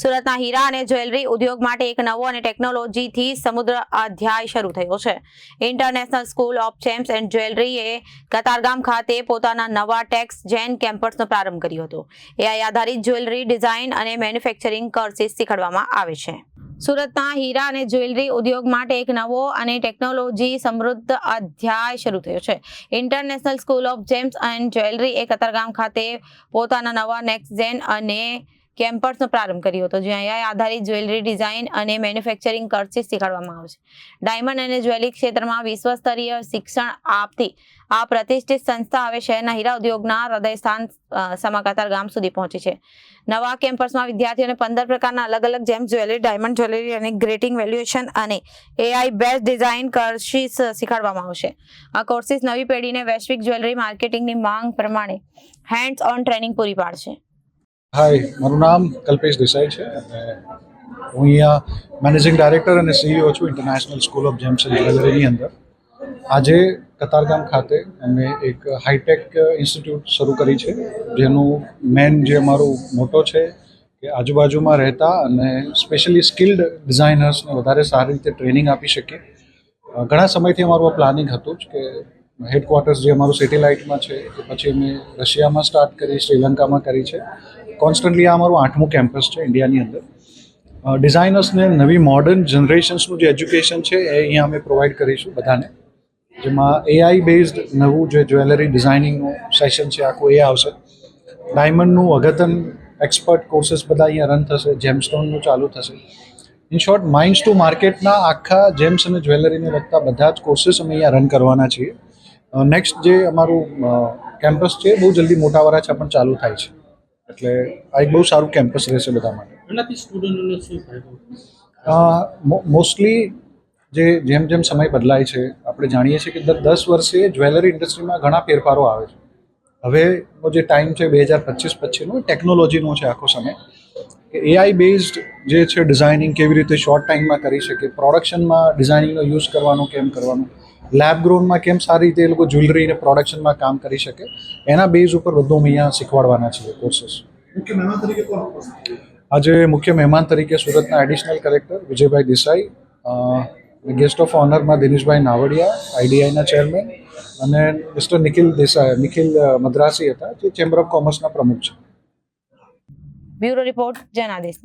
સુરતના હીરા અને જ્વેલરી ઉદ્યોગ માટે એક નવો અને ટેકનોલોજીથી સમૃદ્ધ અધ્યાય શરૂ થયો છે. International school of gems and જ્વેલરીએ કતારગામ ખાતે પોતાના નવા ટેક્સ જેન કેમ્પસનો પ્રારંભ કર્યો હતો. એઆઈ આધારિત જ્વેલરી ડિઝાઇન અને મેન્યુફેક્ચરિંગ કોર્સિસ શીખવાડવામાં આવે છે. સુરતના હીરા અને જ્વેલરી ઉદ્યોગ માટે એક નવો અને ટેકનોલોજી સમૃદ્ધ અધ્યાય શરૂ થયો છે. International school of gems and jewellery એ કતારગામ ખાતે પોતાના નવા નેક્સ્ટ જેન અને કેમ્પસનો પ્રારંભ કર્યો હતો, જ્યાં એઆઈ આધારિત જ્વેલરી ડિઝાઇન અને મેન્યુફેક્ચરિંગ કોર્સિસ શીખવાડવામાં આવે છે. ડાયમંડ અને જ્વેલરી ક્ષેત્રમાં વિશ્વસ્તરીય શિક્ષણ આપતી આ પ્રતિષ્ઠિત સંસ્થા હવે શહેરના હીરા ઉદ્યોગના હૃદયસ્થાન સમા કતારગામ સુધી પહોંચી છે. નવા કેમ્પસમાં વિદ્યાર્થીઓને 15 પ્રકારના અલગ અલગ જેમ જ્વેલરી, ડાયમંડ જ્વેલરી અને ગ્રેટિંગ વેલ્યુએશન અને એઆઈ બેઝ ડિઝાઇન કોર્સિસ શીખવાડવામાં આવશે. આ કોર્સિસ નવી પેઢીને વૈશ્વિક જ્વેલરી માર્કેટિંગની માંગ પ્રમાણે હેન્ડ્સ ઓન ટ્રેનિંગ પૂરી પાડશે. હાય, મારું નામ કલ્પેશ દેસાઈ છે અને હું અહીંયા મેનેજિંગ ડાયરેક્ટર અને સીઈઓ છું international school of gems and જ્વેલરીની અંદર. આજે કતારગામ ખાતે અમે એક હાઈટેક ઇન્સ્ટિટ્યૂટ શરૂ કરી છે, જેનું મેન જે અમારું મોટો છે કે આજુબાજુમાં રહેતા અને સ્પેશિયલી સ્કિલ્ડ ડિઝાઇનર્સને વધારે સારી રીતે ટ્રેનિંગ આપી શકીએ. ઘણા સમયથી અમારું પ્લાનિંગ હતું જ કે હેડક્વાર્ટર્સ જે અમારું સેટેલાઇટમાં છે કે પછી અમે રશિયામાં સ્ટાર્ટ કરી, શ્રીલંકામાં કરી છે. કોન્સ્ટન્ટલી આ અમારું 8મું કેમ્પસ છે ઇન્ડિયાની અંદર. ડિઝાઇનર્સને નવી મોડર્ન જનરેશન્સનું જે એજ્યુકેશન છે એ અહીંયા અમે પ્રોવાઈડ કરીશું બધાને, જેમાં એઆઈ બેઝડ નવું જે જ્વેલરી ડિઝાઇનિંગનું સેશન છે આખું એ આવશે. ડાયમંડનું અગતન એક્સપર્ટ કોર્सेस બધા અહીંયા રન થશે, જેમસ્ટોનનું ચાલુ થશે. ઇન શોર્ટ, માઇન્સ ટુ માર્કેટના આખા જેમ્સ અને જ્વેલરીને લગતા બધા જ કોર્सेस અમે અહીંયા રન કરવાના છીએ. નેક્સ્ટ જે અમારું કેમ્પસ છે બહુ જલ્દી મોટા વરાછા પણ ચાલુ થાય છે, એટલે આ એક બહુ સારું કેમ્પસ રહેશે બધા માટે. એનાથી સ્ટુડન્ટોને શું ફાયદો? મોસ્ટલી જેમ જેમ સમય બદલાય છે, આપણે જાણીએ છીએ કે દર 10 વર્ષે જ્વેલરી ઇન્ડસ્ટ્રીમાં ઘણા ફેરફારો આવે છે. હવેનો જે ટાઈમ છે 2025 પછીનો ટેકનોલોજીનો છે આખો સમય, કે એઆઈ બેઝડ જે છે ડિઝાઇનિંગ કેવી રીતે શોર્ટ ટાઈમમાં કરી શકે, પ્રોડક્શનમાં ડિઝાઇનિંગનો યુઝ કરવાનો કેમ કરવાનું, લેબ ગ્રોનમાં કેમ સારી રીતે એ લોકો જ્વેલરીને પ્રોડક્શનમાં કામ કરી શકે, એના બેઝ ઉપર બધું અહીંયા શીખવાડવાના છે કોર્सेस. મુખ્ય મહેમાન તરીકે કોણ? આજે મુખ્ય મહેમાન તરીકે સુરતના additional collector Vijaybhai Desai, guest of ઓનરમાં દિનેશભાઈ નાવડિયા, આઈડીઆઈના ચેરમેન, અને મિસ્ટર નિખિલ મદ્રાસી હતા, જે ચેમ્બર ઓફ કોમર્સના પ્રમુખ છે. Bureau report, Janadesh.